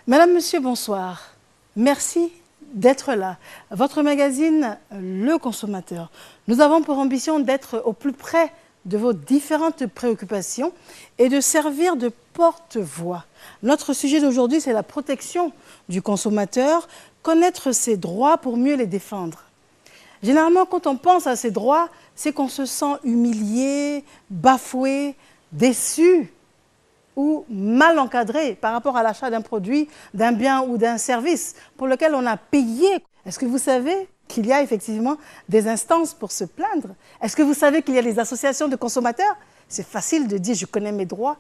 Madame, Monsieur, bonsoir. Merci d'être là. Votre magazine, Le Consommateur. Nous avons pour ambition d'être au plus près de vos différentes préoccupations et de servir de porte-voix. Notre sujet d'aujourd'hui, c'est la protection du consommateur, connaître ses droits pour mieux les défendre. Généralement, quand on pense à ses droits, c'est qu'on se sent humilié, bafoué, déçu ou mal encadré par rapport à l'achat d'un produit, d'un bien ou d'un service pour lequel on a payé. Est-ce que vous savez qu'il y a effectivement des instances pour se plaindre? Est-ce que vous savez qu'il y a les associations de consommateurs? C'est facile de dire je connais mes droits,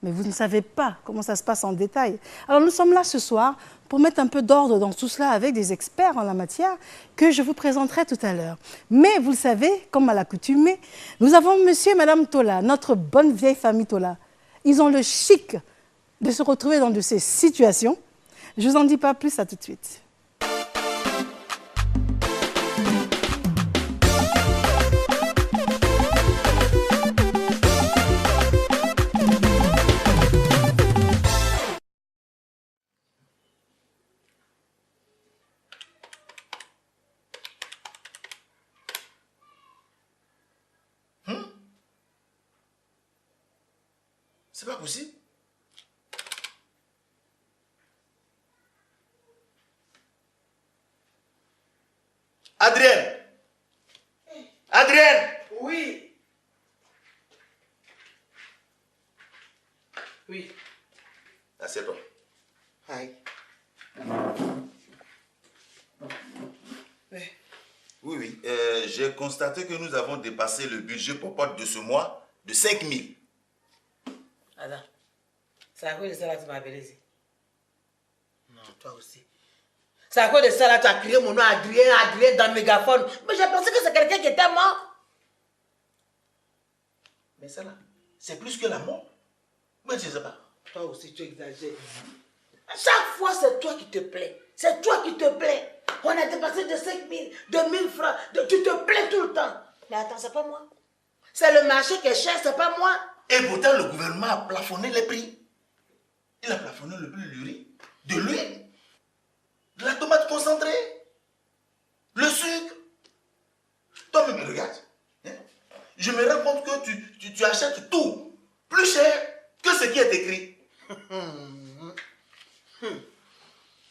mais vous ne savez pas comment ça se passe en détail. Alors nous sommes là ce soir pour mettre un peu d'ordre dans tout cela avec des experts en la matière que je vous présenterai tout à l'heure. Mais vous le savez, comme à l'accoutumée, nous avons monsieur et madame Tola, notre bonne vieille famille Tola. Ils ont le chic de se retrouver dans de ces situations. Je ne vous en dis pas plus, à tout de suite. C'est pas possible. Adrienne! Adrienne! Oui. Oui. Assieds-toi. Aïe. Oui. Oui. J'ai constaté que nous avons dépassé le budget popote de ce mois de 5 000. Attends. C'est à cause de ça là que tu m'as appelé ici. Non, toi aussi. C'est à cause de ça là que tu as crié mon nom Adrien dans le mégaphone. Mais j'ai pensé que c'est quelqu'un qui était mort. Mais ça là, c'est plus que la mort. Mais je ne sais pas. Toi aussi, tu exagères. Chaque fois, c'est toi qui te plais. C'est toi qui te plais. On a dépassé de 5 000, de 1000 francs. Tu te plais tout le temps. Mais attends, c'est pas moi. C'est le marché qui est cher, c'est pas moi. Et pourtant, le gouvernement a plafonné les prix. Il a plafonné le prix du riz, de l'huile, de la tomate concentrée, le sucre. Toi-même, regarde. Hein? Je me rends compte que tu achètes tout plus cher que ce qui est écrit.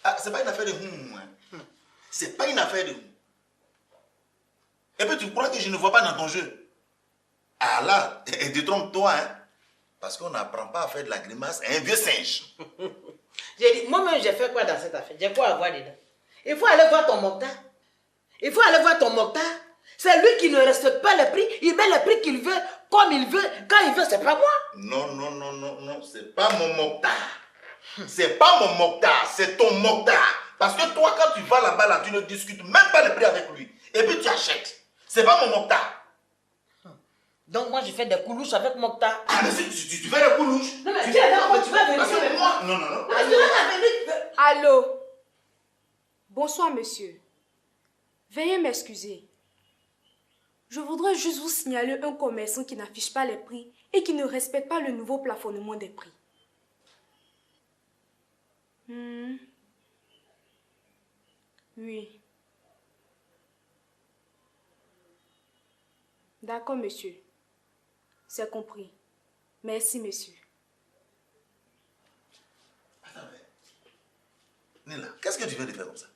Ah, c'est pas une affaire de hein. C'est pas une affaire de Et puis tu crois que je ne vois pas dans ton jeu. Ah là, détrompe-toi, hein. Parce qu'on n'apprend pas à faire de la grimace à un vieux singe. J'ai dit, moi-même, j'ai fait quoi dans cette affaire? J'ai quoi à voir dedans? Il faut aller voir ton moctard. Il faut aller voir ton moctard. C'est lui qui ne respecte pas le prix. Il met le prix qu'il veut, comme il veut, quand il veut. C'est pas moi. Non. C'est pas mon moctard. C'est pas mon moctard, c'est ton moctard. Parce que toi, quand tu vas là-bas, là, tu ne discutes même pas le prix avec lui. Et puis tu achètes. C'est pas mon moctard. Donc moi, je fais des coulouches avec moctard. Ah, mais si tu fais des coulouches. Non, mais tu es là, tu vas venir. Parce que moi, non. Allô? Bonsoir, monsieur. Veuillez m'excuser. Je voudrais juste vous signaler un commerçant qui n'affiche pas les prix et qui ne respecte pas le nouveau plafonnement des prix. Oui. D'accord, monsieur. C'est compris. Merci, monsieur. Attends, mais... Nila, qu'est-ce que tu viens de faire comme ça?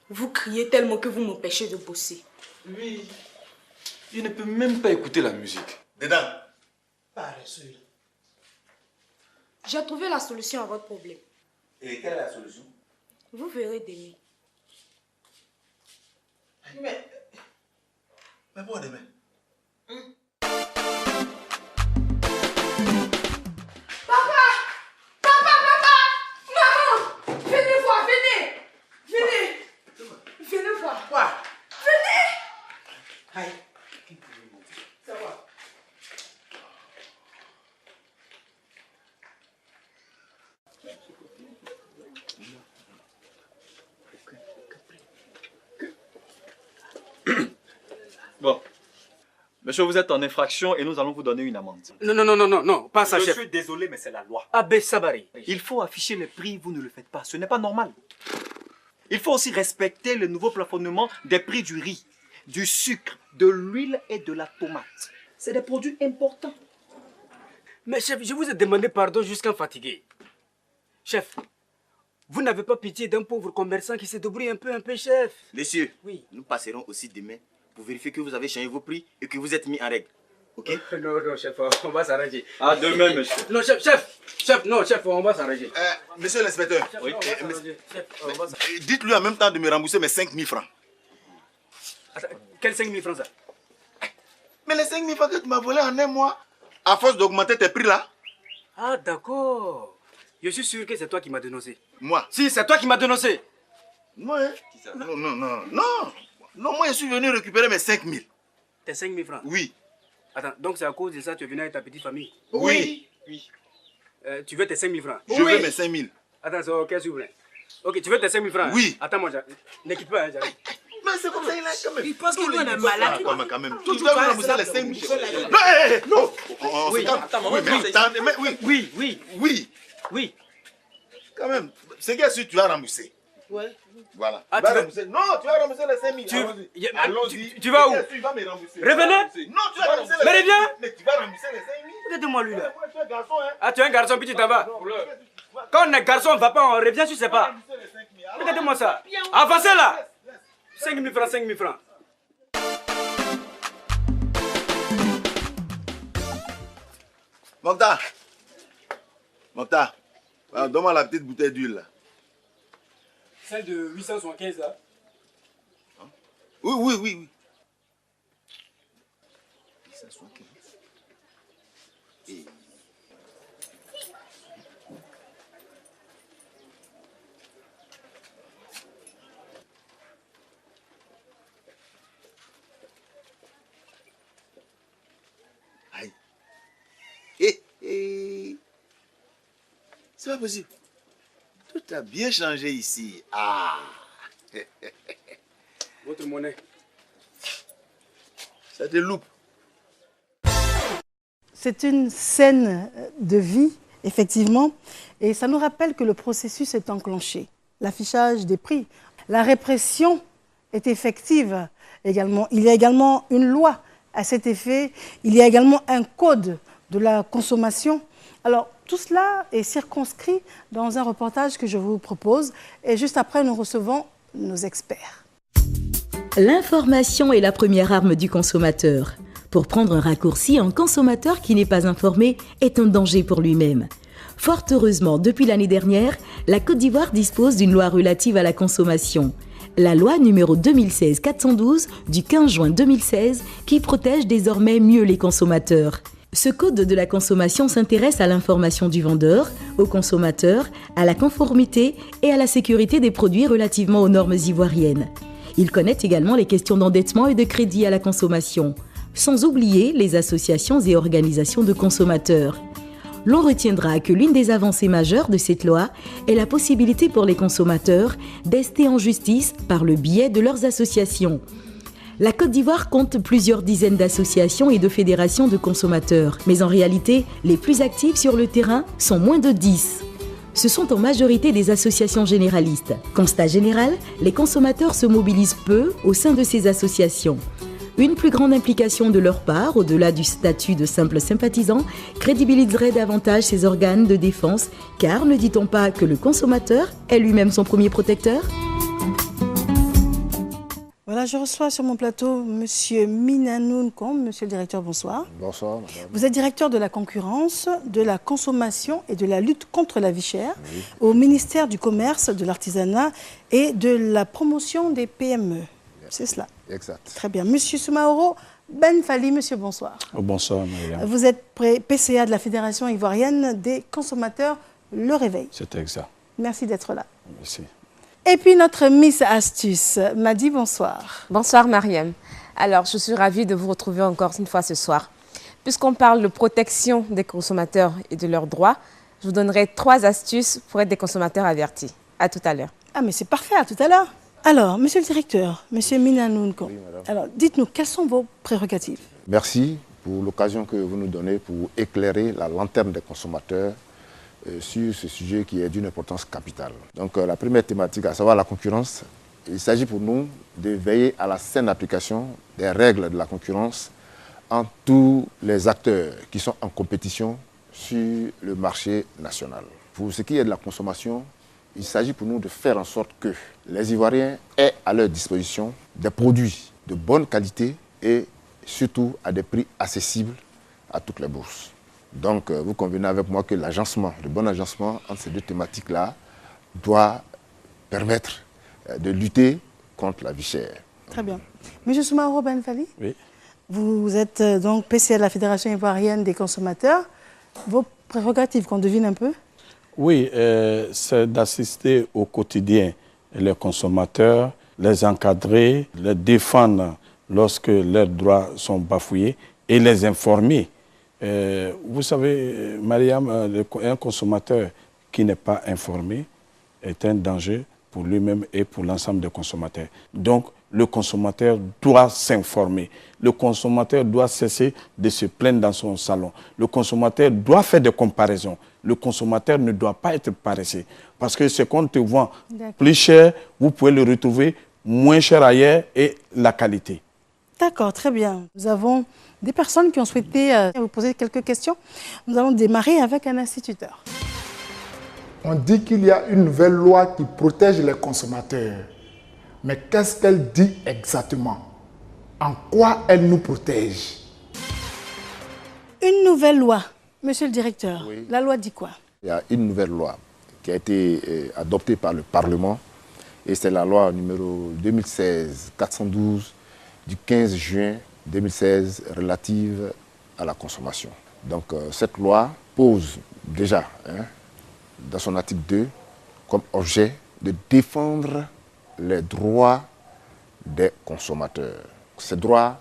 Vous criez tellement que vous m'empêchez de bosser. Oui. Il ne peut même pas écouter la musique. Dedans. Paresseux. J'ai trouvé la solution à votre problème. Et quelle est la solution? Vous verrez demain. Mais pourquoi demain? Venez voir. quoi? Venez. Aïe. C'est quoi? Bon, Monsieur, vous êtes en infraction et nous allons vous donner une amende. Non, pas ça, chef. Je suis désolé, mais c'est la loi. Abbé Sabari. Il faut afficher les prix, vous ne le faites pas. Ce n'est pas normal. Il faut aussi respecter le nouveau plafonnement des prix du riz, du sucre, de l'huile et de la tomate. C'est des produits importants. Mais chef, je vous ai demandé pardon jusqu'à fatigué. Chef, vous n'avez pas pitié d'un pauvre commerçant qui s'est débrouillé un peu, chef? Messieurs, Oui. nous passerons aussi demain pour vérifier que vous avez changé vos prix et que vous êtes mis en règle. Ok? Non, chef, on va s'arranger. À demain, monsieur. Non, chef, on va s'arranger. Monsieur l'inspecteur, Oui, on va s'arranger. dites-lui en même temps de me rembourser mes 5 000 francs. Attends, quels 5 000 francs ça? Mais les 5 000 francs que tu m'as volés en un mois, à force d'augmenter tes prix là, Ah, d'accord. Je suis sûr que c'est toi qui m'as dénoncé. moi, Si, c'est toi qui m'as dénoncé. moi, hein? Non, moi je suis venu récupérer mes 5 000. Tes 5 000 francs. Oui. Attends, donc c'est à cause de ça que tu es venu avec ta petite famille. Oui. Tu veux tes 5 000 francs? Je veux mes 5 000. Attends, c'est ok, s'il vous plaît. Ok, tu veux tes 5 000 francs? Oui. Attends, moi, ne quitte pas, j'arrive. Mais c'est comme ça, il a quand même. Il pense qu'il est malade. Quand même. Tout Tu dois me va, rembourser ça, les 5 000. non. Non, on se calme. Oui. Quand même. C'est que si tu vas rembourser. Ouais. Voilà. Ah, Tu vas tu veux- rembourser. Non, tu vas rembourser les 5 000. Allons-y. tu vas où? Tu vas me rembourser. Revenez. Non, tu vas rembourser les 5 000. Mais reviens. Mais tu vas rembourser les 5 000. Regardez-moi lui là. Moi, je suis un garçon, hein. Ah, tu es un garçon, puis tu t'en vas. Quand on est garçon, on va pas, on revient sur ses pas. Regardez-moi ça. Avancez là. 5 000 francs, 5 000 francs. Mokhtar. Donne-moi la petite bouteille d'huile là. Celle de 875 là. Oui. 875. Et... Aïe. C'est pas possible. Tout a bien changé ici. Ah. Votre monnaie. Ça te loupe. C'est une scène de vie, effectivement, et ça nous rappelle que le processus est enclenché. L'affichage des prix, la répression est effective également. Il y a également une loi à cet effet. Il y a également un code de la consommation. Alors, tout cela est circonscrit dans un reportage que je vous propose. Et juste après, nous recevons nos experts. L'information est la première arme du consommateur. Pour prendre un raccourci, un consommateur qui n'est pas informé est un danger pour lui-même. Fort heureusement, depuis l'année dernière, la Côte d'Ivoire dispose d'une loi relative à la consommation. La loi numéro 2016-412 du 15 juin 2016 qui protège désormais mieux les consommateurs. Ce code de la consommation s'intéresse à l'information du vendeur, au consommateur, à la conformité et à la sécurité des produits relativement aux normes ivoiriennes. Il connaît également les questions d'endettement et de crédit à la consommation, sans oublier les associations et organisations de consommateurs. L'on retiendra que l'une des avancées majeures de cette loi est la possibilité pour les consommateurs d'ester en justice par le biais de leurs associations. La Côte d'Ivoire compte plusieurs dizaines d'associations et de fédérations de consommateurs, mais en réalité, les plus actives sur le terrain sont moins de 10. Ce sont en majorité des associations généralistes. Constat général, les consommateurs se mobilisent peu au sein de ces associations. Une plus grande implication de leur part, au-delà du statut de simple sympathisant, crédibiliserait davantage ces organes de défense, car ne dit-on pas que le consommateur est lui-même son premier protecteur ? Voilà, je reçois sur mon plateau Monsieur Minanoun Komb. Monsieur le directeur, bonsoir. Bonsoir, madame. Vous êtes directeur de la concurrence, de la consommation et de la lutte contre la vie chère au ministère du Commerce, de l'Artisanat et de la promotion des PME. C'est cela. Exact. Très bien. Monsieur Soumaoro Ben Fali, monsieur, bonsoir. Oh, bonsoir, Maria. Vous êtes PCA de la Fédération ivoirienne des consommateurs Le Réveil. C'est exact. Merci d'être là. Merci. Et puis notre Miss Astuce, Madi, bonsoir. Bonsoir Mariam. Alors, je suis ravie de vous retrouver encore une fois ce soir. Puisqu'on parle de protection des consommateurs et de leurs droits, je vous donnerai 3 astuces pour être des consommateurs avertis. À tout à l'heure. Ah mais c'est parfait, à tout à l'heure. Alors, monsieur le directeur, monsieur Minanounko, Oui, madame. alors dites-nous, quelles sont vos prérogatives? Merci pour l'occasion que vous nous donnez pour éclairer la lanterne des consommateurs sur ce sujet qui est d'une importance capitale. Donc la première thématique, à savoir la concurrence, il s'agit pour nous de veiller à la saine application des règles de la concurrence entre tous les acteurs qui sont en compétition sur le marché national. Pour ce qui est de la consommation, il s'agit pour nous de faire en sorte que les Ivoiriens aient à leur disposition des produits de bonne qualité et surtout à des prix accessibles à toutes les bourses. Donc, vous convenez avec moi que l'agencement, le bon agencement entre ces deux thématiques-là doit permettre de lutter contre la vie chère. Très bien. Monsieur Soumaro Benfali, Oui. vous êtes donc PCA de la Fédération ivoirienne des consommateurs. Vos prérogatives, qu'on devine un peu? Oui, c'est d'assister au quotidien les consommateurs, les encadrer, les défendre lorsque leurs droits sont bafoués et les informer. Vous savez, Mariam, un consommateur qui n'est pas informé est un danger pour lui-même et pour l'ensemble des consommateurs. Donc, le consommateur doit s'informer. Le consommateur doit cesser de se plaindre dans son salon. Le consommateur doit faire des comparaisons. Le consommateur ne doit pas être paresseux. Parce que ce qu'on te vend plus cher, vous pouvez le retrouver moins cher ailleurs et la qualité. D'accord, très bien. Nous avons des personnes qui ont souhaité vous poser quelques questions. Nous allons démarrer avec un instituteur. On dit qu'il y a une nouvelle loi qui protège les consommateurs. Mais qu'est-ce qu'elle dit exactement? En quoi elle nous protège? Une nouvelle loi, monsieur le directeur. Oui. La loi dit quoi? Il y a une nouvelle loi qui a été adoptée par le Parlement et c'est la loi numéro 2016-412 du 15 juin 2016 relative à la consommation. Donc cette loi pose déjà, dans son article 2, comme objet de défendre les droits des consommateurs. Ces droits,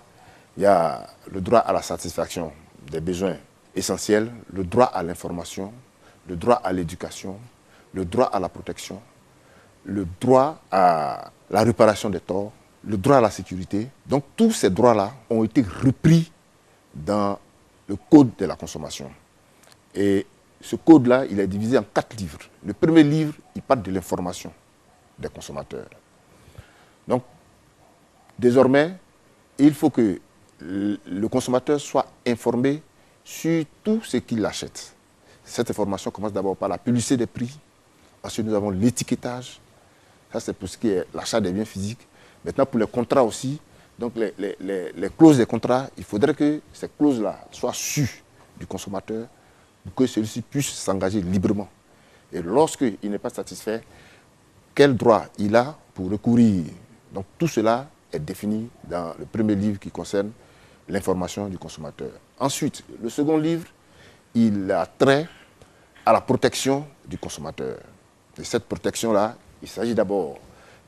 il y a le droit à la satisfaction des besoins essentiels, le droit à l'information, le droit à l'éducation, le droit à la protection, le droit à la réparation des torts, le droit à la sécurité. Donc tous ces droits-là ont été repris dans le Code de la consommation. Et ce code-là, il est divisé en 4 livres. Le premier livre, il parle de l'information des consommateurs. Donc, désormais, il faut que le consommateur soit informé sur tout ce qu'il achète. Cette information commence d'abord par la publicité des prix. Ensuite, nous avons l'étiquetage. Ça, c'est pour ce qui est l'achat des biens physiques. Maintenant, pour les contrats aussi, donc les clauses des contrats, il faudrait que ces clauses-là soient sues du consommateur pour que celui-ci puisse s'engager librement. Et lorsqu'il n'est pas satisfait, quel droit il a pour recourir. Donc tout cela est défini dans le premier livre qui concerne l'information du consommateur. Ensuite, le second livre, il a trait à la protection du consommateur. Et cette protection-là, il s'agit d'abord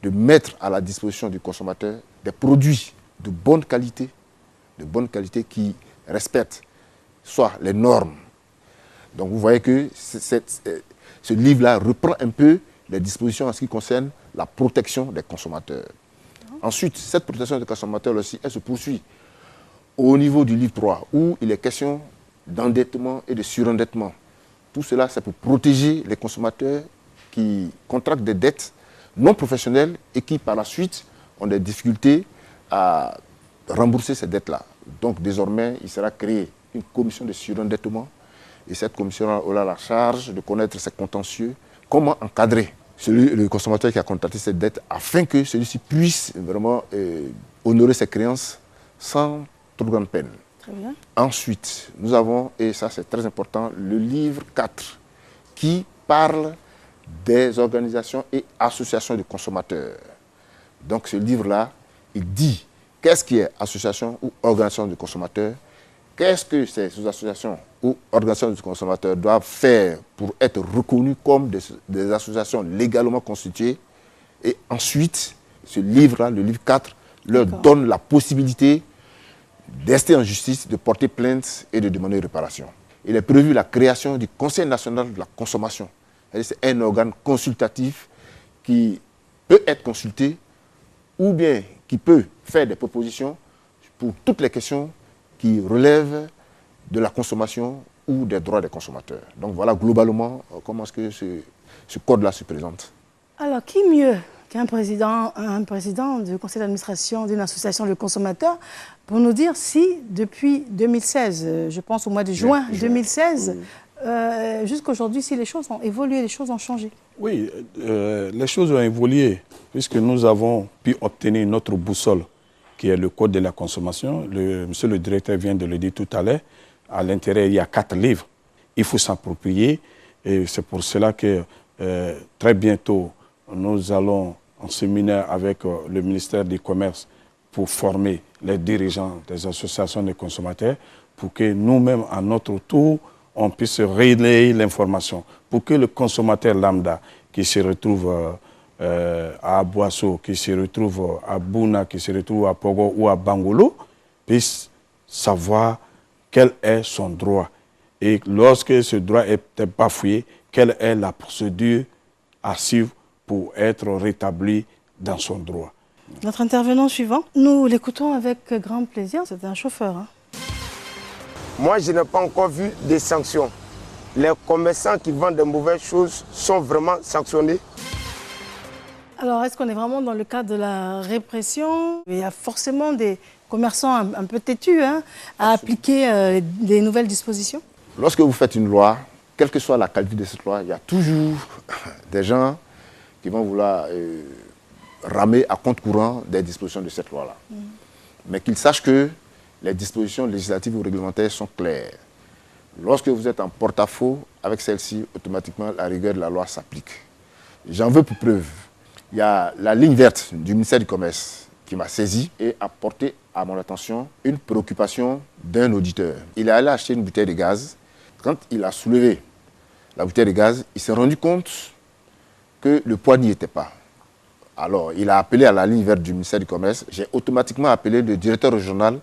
de mettre à la disposition du consommateur des produits de bonne qualité qui respectent soit les normes. Donc vous voyez que ce livre-là reprend un peu les dispositions en ce qui concerne la protection des consommateurs. Ensuite, cette protection des consommateurs aussi, elle se poursuit au niveau du livre 3, où il est question d'endettement et de surendettement. Tout cela, c'est pour protéger les consommateurs qui contractent des dettes non professionnelles et qui, par la suite, ont des difficultés à rembourser ces dettes-là. Donc, désormais, il sera créé une commission de surendettement et cette commission aura la charge de connaître ces contentieux, comment encadrer le consommateur qui a contracté cette dette afin que celui-ci puisse vraiment honorer ses créances sans trop grande peine. Très bien. Ensuite, nous avons, et ça c'est très important, le livre 4 qui parle des organisations et associations de consommateurs. Donc ce livre-là, il dit qu'est-ce qui est association ou organisation de consommateurs, qu'est-ce que ces associations ou organisations de consommateurs doivent faire pour être reconnues comme des associations légalement constituées. Et ensuite, ce livre-là, le livre 4, leur donne la possibilité d'ester en justice, de porter plainte et de demander réparation. Il est prévu la création du Conseil national de la consommation. C'est un organe consultatif qui peut être consulté ou bien qui peut faire des propositions pour toutes les questions qui relèvent de la consommation ou des droits des consommateurs. Donc voilà globalement comment est-ce que ce code-là se présente. Alors, qui mieux qu'un président du conseil d'administration d'une association de consommateurs pour nous dire si depuis 2016, je pense au mois de juin 2016, jusqu'à aujourd'hui, si les choses ont évolué, les choses ont changé? Oui, les choses ont évolué puisque nous avons pu obtenir notre boussole qui est le code de la consommation. Monsieur le directeur vient de le dire tout à l'heure. À l'intérieur, il y a 4 livres. Il faut s'approprier et c'est pour cela que très bientôt, nous allons en séminaire avec le ministère du Commerce pour former les dirigeants des associations de consommateurs pour que nous-mêmes, à notre tour, on puisse relayer l'information pour que le consommateur lambda qui se retrouve à Boasso, qui se retrouve à Bouna, qui se retrouve à Pogo ou à Bangolo, puisse savoir quel est son droit. Et lorsque ce droit est bafoué, quelle est la procédure à suivre pour être rétabli dans son droit. Notre intervenant suivant, nous l'écoutons avec grand plaisir. C'est un chauffeur. Hein. Moi, je n'ai pas encore vu des sanctions. Les commerçants qui vendent de mauvaises choses sont vraiment sanctionnés. Alors, est-ce qu'on est vraiment dans le cadre de la répression? Il y a forcément des commerçants un peu têtus hein, à appliquer des nouvelles dispositions. Lorsque vous faites une loi, quelle que soit la qualité de cette loi, il y a toujours des gens qui vont vouloir ramer à compte courant des dispositions de cette loi-là. Mais qu'ils sachent que les dispositions législatives ou réglementaires sont claires. Lorsque vous êtes en porte-à-faux avec celle-ci, automatiquement, la rigueur de la loi s'applique. J'en veux pour preuve. Il y a la ligne verte du ministère du Commerce qui m'a saisi et a porté à mon attention une préoccupation d'un auditeur. Il est allé acheter une bouteille de gaz. Quand il a soulevé la bouteille de gaz, il s'est rendu compte que le poids n'y était pas. Alors, il a appelé à la ligne verte du ministère du Commerce. J'ai automatiquement appelé le directeur régional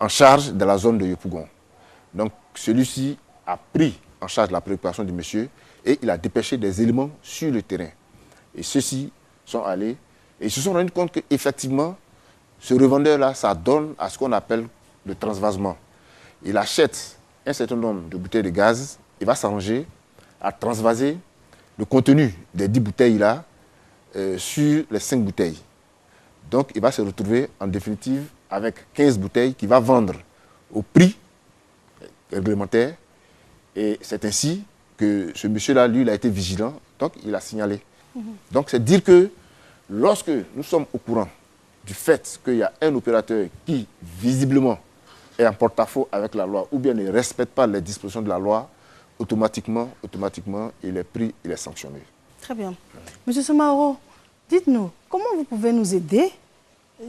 en charge de la zone de Yopougon. Donc, celui-ci a pris en charge la préoccupation du monsieur et il a dépêché des éléments sur le terrain. Et ceux-ci sont allés et ils se sont rendus compte qu'effectivement, ce revendeur-là, ça donne à ce qu'on appelle le transvasement. Il achète un certain nombre de bouteilles de gaz, il va s'arranger à transvaser le contenu des 10 bouteilles-là sur les 5 bouteilles. Donc, il va se retrouver en définitive avec 15 bouteilles qu'il va vendre au prix réglementaire. Et c'est ainsi que ce monsieur-là, lui, il a été vigilant, donc il a signalé. Donc, c'est dire que lorsque nous sommes au courant du fait qu'il y a un opérateur qui, visiblement, est en porte-à-faux avec la loi ou bien ne respecte pas les dispositions de la loi, automatiquement, il est pris, il est sanctionné. Très bien. Monsieur Soumahoro, dites-nous, comment vous pouvez nous aider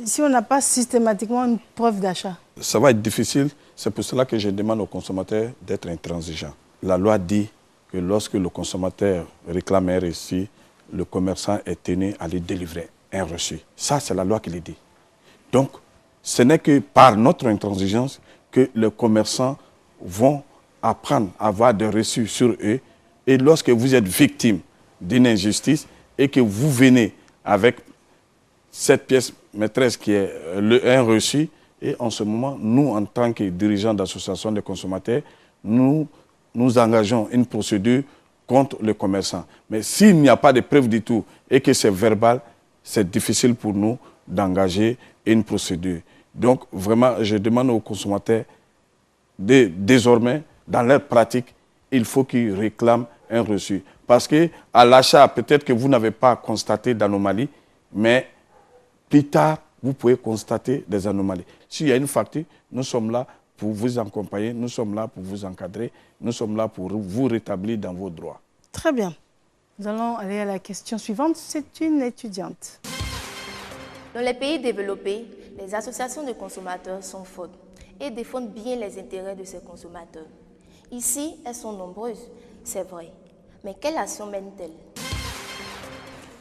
si on n'a pas systématiquement une preuve d'achat? Ça va être difficile. C'est pour cela que je demande aux consommateurs d'être intransigeants. La loi dit que lorsque le consommateur réclame un reçu, le commerçant est tenu à lui délivrer un reçu. Ça, c'est la loi qui le dit. Donc, ce n'est que par notre intransigeance que les commerçants vont apprendre à avoir des reçus sur eux. Et lorsque vous êtes victime d'une injustice et que vous venez avec cette pièce maîtresse qui est un reçu, et en ce moment, nous, en tant que dirigeants d'associations de consommateurs, nous engageons une procédure contre le commerçant. Mais s'il n'y a pas de preuve du tout et que c'est verbal, c'est difficile pour nous d'engager une procédure. Donc, vraiment, je demande aux consommateurs, désormais, dans leur pratique, il faut qu'ils réclament un reçu. Parce qu'à l'achat, peut-être que vous n'avez pas constaté d'anomalie, mais plus tard, vous pouvez constater des anomalies. S'il y a une facture, nous sommes là pour vous accompagner, nous sommes là pour vous encadrer, nous sommes là pour vous rétablir dans vos droits. Très bien. Nous allons aller à la question suivante. C'est une étudiante. Dans les pays développés, les associations de consommateurs sont fortes et défendent bien les intérêts de ces consommateurs. Ici, elles sont nombreuses, c'est vrai. Mais quelle action mènent-elles?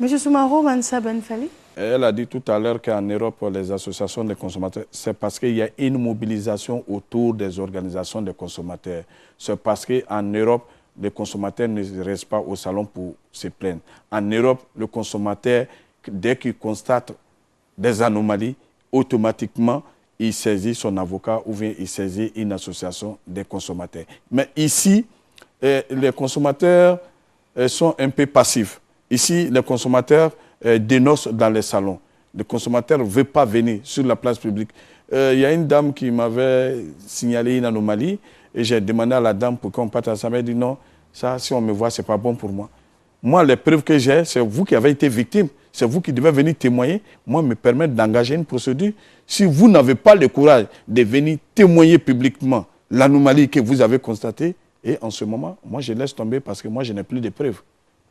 Monsieur Soumahoro Mansa Benfali. Elle a dit tout à l'heure qu'en Europe, les associations de consommateurs, c'est parce qu'il y a une mobilisation autour des organisations de consommateurs. C'est parce qu'en Europe, les consommateurs ne restent pas au salon pour se plaindre. En Europe, le consommateur, dès qu'il constate des anomalies, automatiquement, il saisit son avocat ou bien il saisit une association des consommateurs. Mais ici, les consommateurs sont un peu passifs. Ici, les consommateurs dénoncent dans les salons. Le consommateur ne veut pas venir sur la place publique. Il y a une dame qui m'avait signalé une anomalie et j'ai demandé à la dame pour qu'on parte ensemble. Elle dit non, ça, si on me voit, ce n'est pas bon pour moi. Moi, les preuves que j'ai, c'est vous qui avez été victime. C'est vous qui devez venir témoigner. Moi, me permettre d'engager une procédure. Si vous n'avez pas le courage de venir témoigner publiquement l'anomalie que vous avez constatée, et en ce moment, moi, je laisse tomber parce que moi, je n'ai plus de preuves.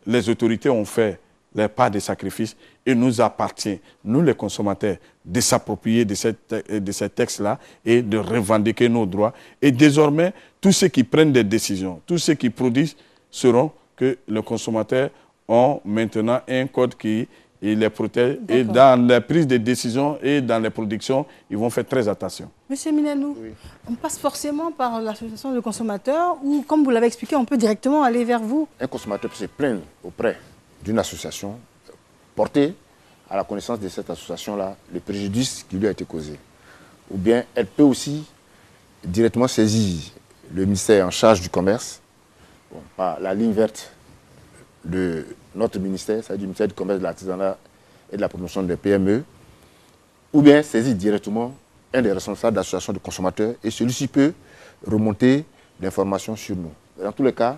Les autorités ont fait leur part de sacrifice et nous appartient, nous les consommateurs, de s'approprier de ces textes-là et de revendiquer nos droits. Et désormais, tous ceux qui prennent des décisions, tous ceux qui produisent sauront que les consommateurs ont maintenant un code qui les protège. Et dans la prise de décision et dans les productions, ils vont faire très attention. Monsieur Minanou, on passe forcément par l'association de consommateurs ou, comme vous l'avez expliqué, on peut directement aller vers vous? Un consommateur peut se plaindre auprès d'une association, porter à la connaissance de cette association-là le préjudice qui lui a été causé. Ou bien elle peut aussi directement saisir le ministère en charge du commerce, par la ligne verte de notre ministère, c'est-à-dire du ministère du commerce, de l'artisanat et de la promotion des PME, ou bien saisir directement un des responsables d'associations de consommateurs et celui-ci peut remonter l'information sur nous. Dans tous les cas,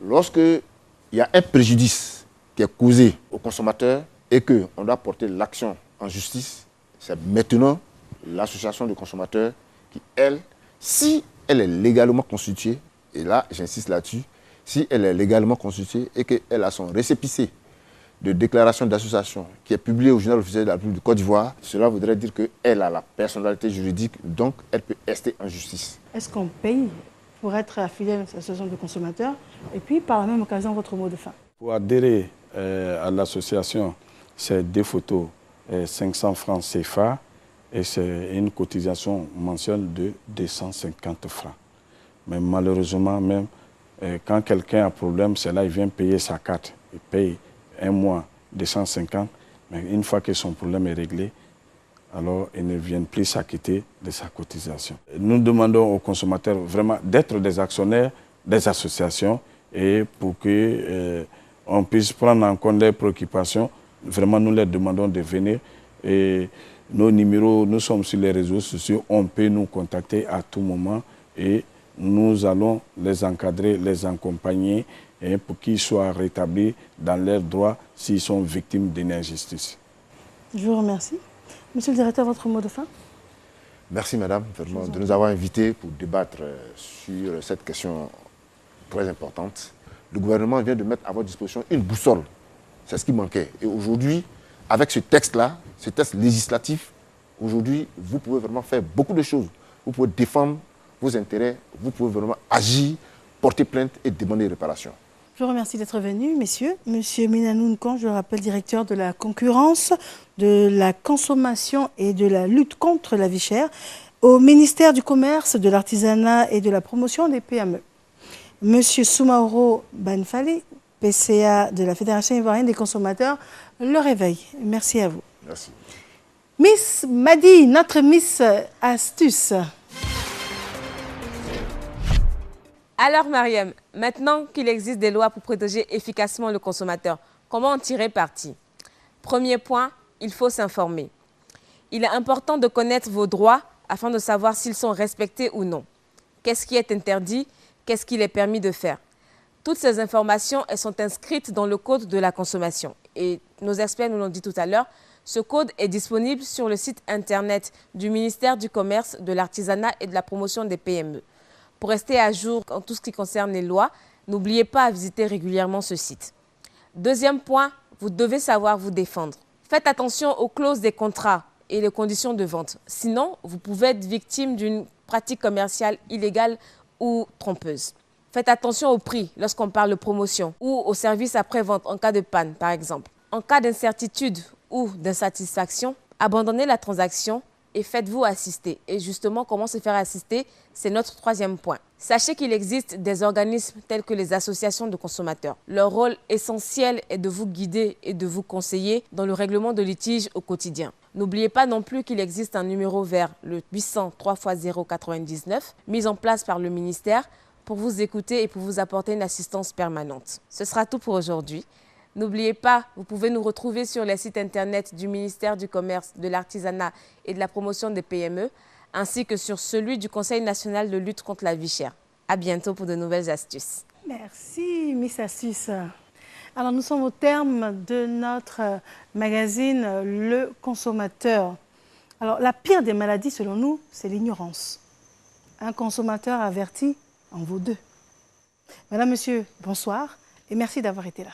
lorsque il y a un préjudice qui est causé aux consommateurs et qu'on doit porter l'action en justice, c'est maintenant l'association de consommateurs qui, elle, si elle est légalement constituée, et là j'insiste là-dessus, si elle est légalement constituée et qu'elle a son récépissé de déclaration d'association qui est publié au journal officiel de la République de Côte d'Ivoire, cela voudrait dire qu'elle a la personnalité juridique, donc elle peut rester en justice. Est-ce qu'on paye pour être affilié à l'association de consommateurs? Et puis, par la même occasion, votre mot de fin. Pour adhérer à l'association, c'est 2 photos, 500 francs CFA, et c'est une cotisation mensuelle de 250 francs. Mais malheureusement, même quand quelqu'un a un problème, c'est là qu'il vient payer sa carte. Il paye un mois 250, mais une fois que son problème est réglé, alors ils ne viennent plus s'acquitter de sa cotisation. Nous demandons aux consommateurs vraiment d'être des actionnaires des associations et pour qu'on puisse prendre en compte leurs préoccupations, vraiment nous leur demandons de venir. Et nos numéros, nous sommes sur les réseaux sociaux, on peut nous contacter à tout moment et nous allons les encadrer, les accompagner pour qu'ils soient rétablis dans leurs droits s'ils sont victimes d'une injustice. Je vous remercie. Monsieur le directeur, votre mot de fin? Merci madame vraiment, de nous avoir invités pour débattre sur cette question très importante. Le gouvernement vient de mettre à votre disposition une boussole. C'est ce qui manquait. Et aujourd'hui, avec ce texte-là, ce texte législatif, aujourd'hui, vous pouvez vraiment faire beaucoup de choses. Vous pouvez défendre vos intérêts, vous pouvez vraiment agir, porter plainte et demander réparation. Je vous remercie d'être venu, messieurs. Monsieur Minanou Nkan, je le rappelle, directeur de la concurrence, de la consommation et de la lutte contre la vie chère au ministère du Commerce, de l'Artisanat et de la promotion des PME. Monsieur Soumaoro Banfali, PCA de la Fédération ivoirienne des consommateurs, le réveil. Merci à vous. Merci. Miss Madi, notre Miss Astuce. Alors Mariam, maintenant qu'il existe des lois pour protéger efficacement le consommateur, comment en tirer parti? Premier point, il faut s'informer. Il est important de connaître vos droits afin de savoir s'ils sont respectés ou non. Qu'est-ce qui est interdit? Qu'est-ce qu'il est permis de faire? Toutes ces informations, elles sont inscrites dans le code de la consommation. Et nos experts nous l'ont dit tout à l'heure, ce code est disponible sur le site internet du ministère du Commerce, de l'Artisanat et de la promotion des PME. Pour rester à jour en tout ce qui concerne les lois, n'oubliez pas à visiter régulièrement ce site. Deuxième point, vous devez savoir vous défendre. Faites attention aux clauses des contrats et les conditions de vente. Sinon, vous pouvez être victime d'une pratique commerciale illégale ou trompeuse. Faites attention au prix lorsqu'on parle de promotion ou au service après-vente en cas de panne, par exemple. En cas d'incertitude ou d'insatisfaction, abandonnez la transaction et faites-vous assister. Et justement, comment se faire assister? C'est notre troisième point. Sachez qu'il existe des organismes tels que les associations de consommateurs. Leur rôle essentiel est de vous guider et de vous conseiller dans le règlement de litiges au quotidien. N'oubliez pas non plus qu'il existe un numéro vert, le 800 3x099, mis en place par le ministère pour vous écouter et pour vous apporter une assistance permanente. Ce sera tout pour aujourd'hui. N'oubliez pas, vous pouvez nous retrouver sur les sites internet du ministère du Commerce, de l'Artisanat et de la Promotion des PME, ainsi que sur celui du Conseil national de lutte contre la vie chère. À bientôt pour de nouvelles astuces. Merci, Miss Astuce. Alors, nous sommes au terme de notre magazine Le Consommateur. Alors, la pire des maladies, selon nous, c'est l'ignorance. Un consommateur averti en vaut deux. Madame, monsieur, bonsoir et merci d'avoir été là.